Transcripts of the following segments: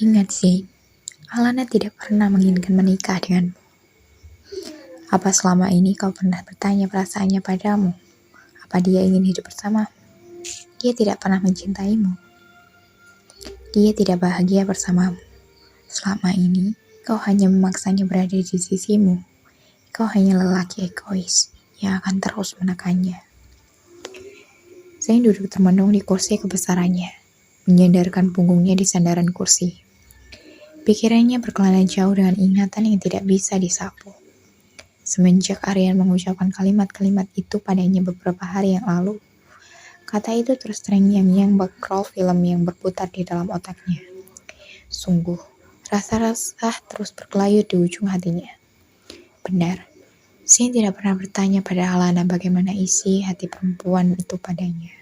Ingat sih, Alana tidak pernah menginginkan menikah denganmu. Apa selama ini kau pernah bertanya perasaannya padamu? Apa dia ingin hidup bersama? Dia tidak pernah mencintaimu. Dia tidak bahagia bersamamu. Selama ini, kau hanya memaksanya berada di sisimu. Kau hanya lelaki egois yang akan terus menekannya. Zain duduk termenung di kursi kebesarannya, menyandarkan punggungnya di sandaran kursi. Pikirannya berkelana jauh dengan ingatan yang tidak bisa disapu. Semenjak Aryan mengucapkan kalimat-kalimat itu padanya beberapa hari yang lalu, kata itu terus terngiang-ngiang background film yang berputar di dalam otaknya. Sungguh, rasa-rasa terus berkelayut di ujung hatinya. Benar, Zain tidak pernah bertanya pada Alana bagaimana isi hati perempuan itu padanya.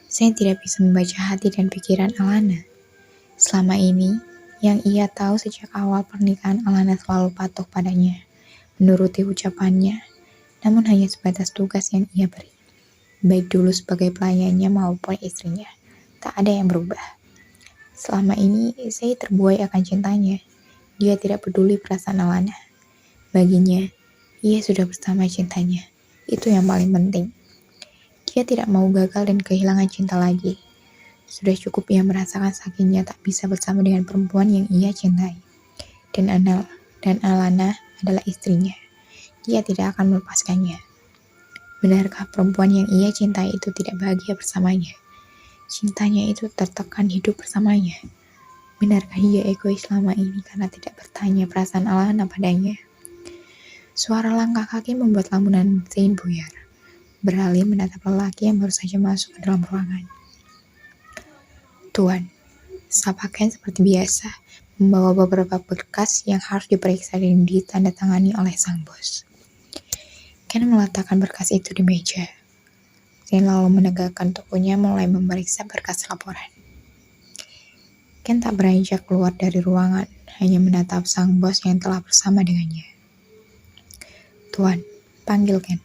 Zain tidak bisa membaca hati dan pikiran Alana. Selama ini, yang ia tahu sejak awal pernikahan Alana selalu patuh padanya, menuruti ucapannya, namun hanya sebatas tugas yang ia beri. Baik dulu sebagai pelayannya maupun istrinya, tak ada yang berubah. Selama ini, Zain terbuai akan cintanya. Dia tidak peduli perasaan Alana. Baginya, ia sudah bersama cintanya. Itu yang paling penting. Dia tidak mau gagal dan kehilangan cinta lagi. Sudah cukup ia merasakan sakitnya tak bisa bersama dengan perempuan yang ia cintai. Dan Alana adalah istrinya. Dia tidak akan melepaskannya. Benarkah perempuan yang ia cintai itu tidak bahagia bersamanya? Cintanya itu tertekan hidup bersamanya. Benarkah dia egois selama ini karena tidak bertanya perasaan Alana padanya? Suara langkah kaki membuat lamunan Zain buyar. Beralih menatap lelaki yang baru saja masuk ke dalam ruangan. Tuan, sapa Ken seperti biasa, membawa beberapa berkas yang harus diperiksa dan ditandatangani oleh sang bos. Ken meletakkan berkas itu di meja. Zain lalu menegakkan tubuhnya mulai memeriksa berkas laporan. Ken tak beranjak keluar dari ruangan, hanya menatap sang bos yang telah bersama dengannya. Tuan, panggil Ken.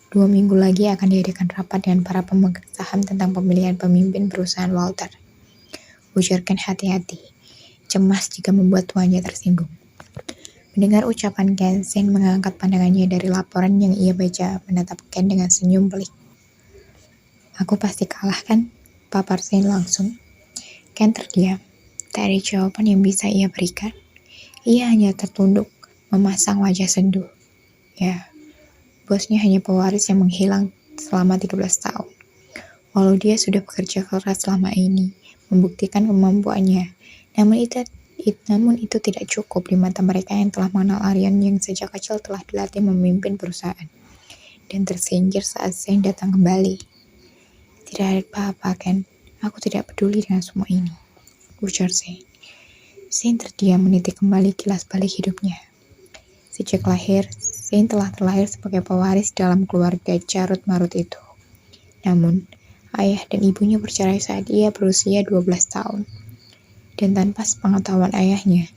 2 minggu lagi akan diadakan rapat dengan para pemegang saham tentang pemilihan pemimpin perusahaan Walter. Ujar Ken hati-hati, cemas jika membuat tuannya tersinggung. Mendengar ucapan Ken, Zain mengangkat pandangannya dari laporan yang ia baca, menatap Ken dengan senyum pelik. Aku pasti kalah kan? Papar Zain langsung. Ken terdiam. Tak ada jawaban yang bisa ia berikan. Ia hanya tertunduk, memasang wajah sendu. Ya, bosnya hanya pewaris yang menghilang selama 13 tahun. Walau dia sudah bekerja keras selama ini, membuktikan kemampuannya, namun itu tidak cukup di mata mereka yang telah mengenal Aryan yang sejak kecil telah dilatih memimpin perusahaan, dan tersingkir saat Zain datang kembali. Tidak ada apa-apa, Ken. Aku tidak peduli dengan semua ini, ujar Zain. Zain terdiam menitik kembali kilas balik hidupnya. Sejak lahir, Zain telah terlahir sebagai pewaris dalam keluarga carut-marut itu. Namun, ayah dan ibunya bercerai saat ia berusia 12 tahun. Dan tanpa sepengetahuan ayahnya,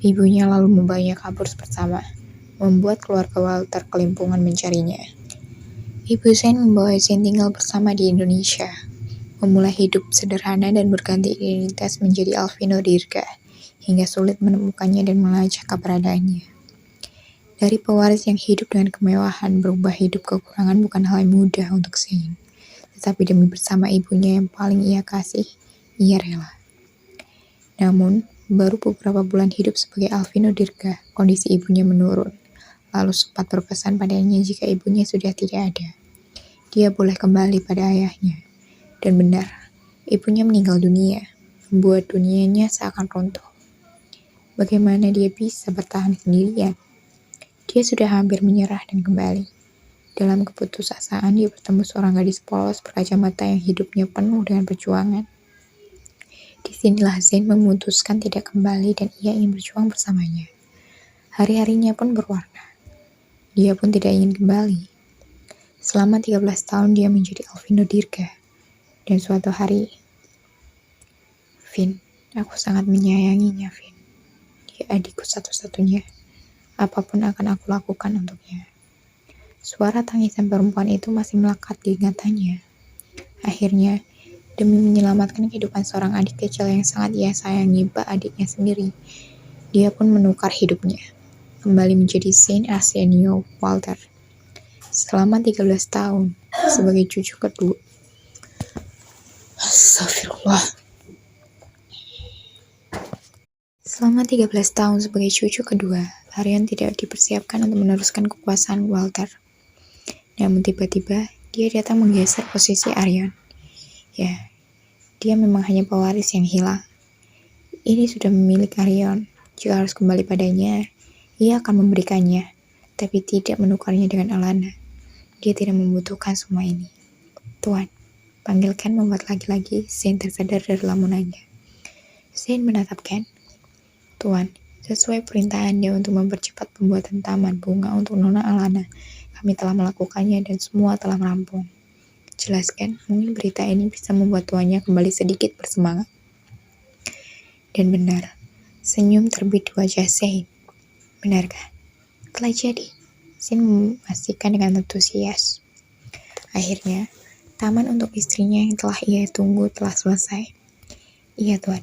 ibunya lalu membawanya kabur bersama, membuat keluarga Walter kelimpungan mencarinya. Ibu Zain membawa Zain tinggal bersama di Indonesia, memulai hidup sederhana dan berganti identitas menjadi Alvino Dirga, hingga sulit menemukannya dan melacak keberadaannya. Dari pewaris yang hidup dengan kemewahan, berubah hidup kekurangan bukan hal yang mudah untuk Zain. Tetapi demi bersama ibunya yang paling ia kasih, ia rela. Namun, baru beberapa bulan hidup sebagai Alvino Dirga, kondisi ibunya menurun. Lalu sempat berpesan padanya jika ibunya sudah tidak ada, dia boleh kembali pada ayahnya. Dan benar, ibunya meninggal dunia, membuat dunianya seakan runtuh. Bagaimana dia bisa bertahan sendirian? Dia sudah hampir menyerah dan kembali. Dalam keputusasaan, dia bertemu seorang gadis polos berkacamata yang hidupnya penuh dengan perjuangan. Disinilah Zain memutuskan tidak kembali dan ia ingin berjuang bersamanya. Hari-harinya pun berwarna. Dia pun tidak ingin kembali. Selama 13 tahun dia menjadi Alvino Dirga. Dan suatu hari, Vin, aku sangat menyayanginya, Vin. Dia adikku satu-satunya. Apapun akan aku lakukan untuknya. Suara tangisan perempuan itu masih melekat di ingatannya. Akhirnya, demi menyelamatkan kehidupan seorang adik kecil yang sangat ia sayangi, bak adiknya sendiri. Dia pun menukar hidupnya, kembali menjadi Saint Arsenio Walter. Selama 13 tahun, sebagai cucu kedua. Astagfirullah. Selama 13 tahun sebagai cucu kedua, Aryan tidak dipersiapkan untuk meneruskan kekuasaan Walter. Namun tiba-tiba, dia datang menggeser posisi Aryan. Ya, dia memang hanya pewaris yang hilang. Ini sudah milik Aryan. Jika harus kembali padanya, ia akan memberikannya, tapi tidak menukarnya dengan Alanna. Dia tidak membutuhkan semua ini. Tuan, panggilkan membuat lagi-lagi Saint tersadar dari lamunannya. Saint menatap Ken. Tuan, sesuai perintah Anda untuk mempercepat pembuatan taman bunga untuk Nona Alanna, kami telah melakukannya dan semua telah merampung. Jelaskan, mungkin berita ini bisa membuat tuannya kembali sedikit bersemangat. Dan benar, senyum terbit di wajah Saint. Benarkah? Telah jadi. Saint memastikan dengan antusias. Akhirnya, taman untuk istrinya yang telah ia tunggu telah selesai. Iya tuan,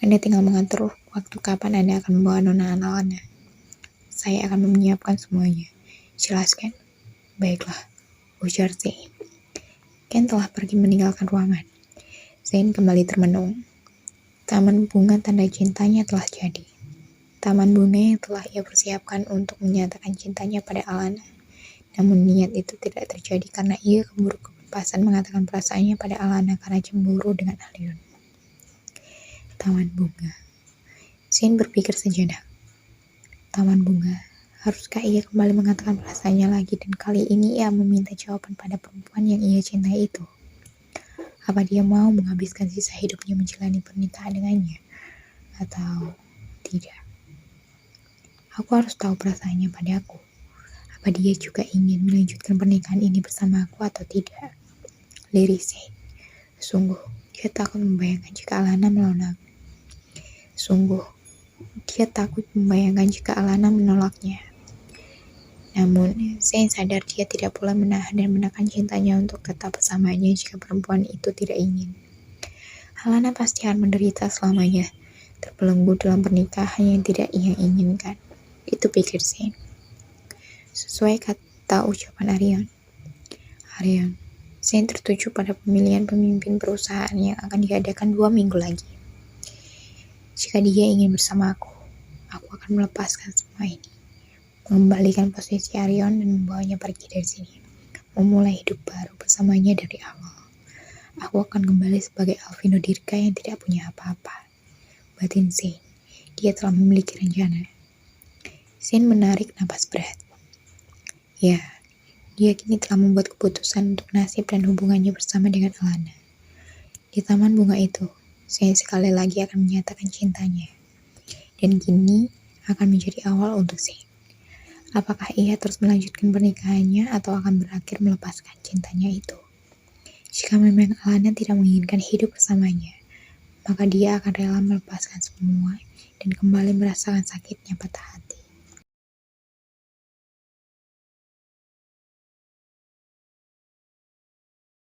Anda tinggal mengatur waktu kapan Anda akan membawa Nona Alanna. Saya akan menyiapkan semuanya. Jelaskan. Baiklah, ujar Saint. Ken telah pergi meninggalkan ruangan. Saint kembali termenung. Taman bunga tanda cintanya telah jadi. Taman bunga yang telah ia persiapkan untuk menyatakan cintanya pada Alanna. Namun niat itu tidak terjadi karena ia keburu kelepasan mengatakan perasaannya pada Alanna karena cemburu dengan Aryan. Taman bunga. Saint berpikir sejenak. Taman bunga. Haruskah ia kembali mengatakan perasaannya lagi dan kali ini ia meminta jawaban pada perempuan yang ia cintai itu? Apa dia mau menghabiskan sisa hidupnya menjalani pernikahan dengannya? Atau tidak? Aku harus tahu perasaannya padaku. Apa dia juga ingin melanjutkan pernikahan ini bersama aku atau tidak? Lirik Saint. Sungguh, dia takut membayangkan jika Alanna menolaknya. Namun, Saint sadar dia tidak pula menahan dan menekan cintanya untuk tetap bersamanya jika perempuan itu tidak ingin. Alanna pasti akan menderita selamanya, terbelenggu dalam pernikahan yang tidak ia inginkan. Itu pikir Saint. Sesuai kata ucapan Aryan, Saint tertuju pada pemilihan pemimpin perusahaan yang akan diadakan 2 minggu lagi. Jika dia ingin bersama aku akan melepaskan semua ini. Mengembalikan posisi Aryan dan membawanya pergi dari sini. Memulai hidup baru bersamanya dari awal. Aku akan kembali sebagai Alvino Dirga yang tidak punya apa-apa. Batin Saint, dia telah memiliki rencana. Saint menarik napas berat. Ya, dia kini telah membuat keputusan untuk nasib dan hubungannya bersama dengan Alanna. Di taman bunga itu, Saint sekali lagi akan menyatakan cintanya. Dan kini akan menjadi awal untuk Saint. Apakah ia terus melanjutkan pernikahannya atau akan berakhir melepaskan cintanya itu? Jika memang Alanna tidak menginginkan hidup bersamanya, maka dia akan rela melepaskan semua dan kembali merasakan sakitnya patah hati.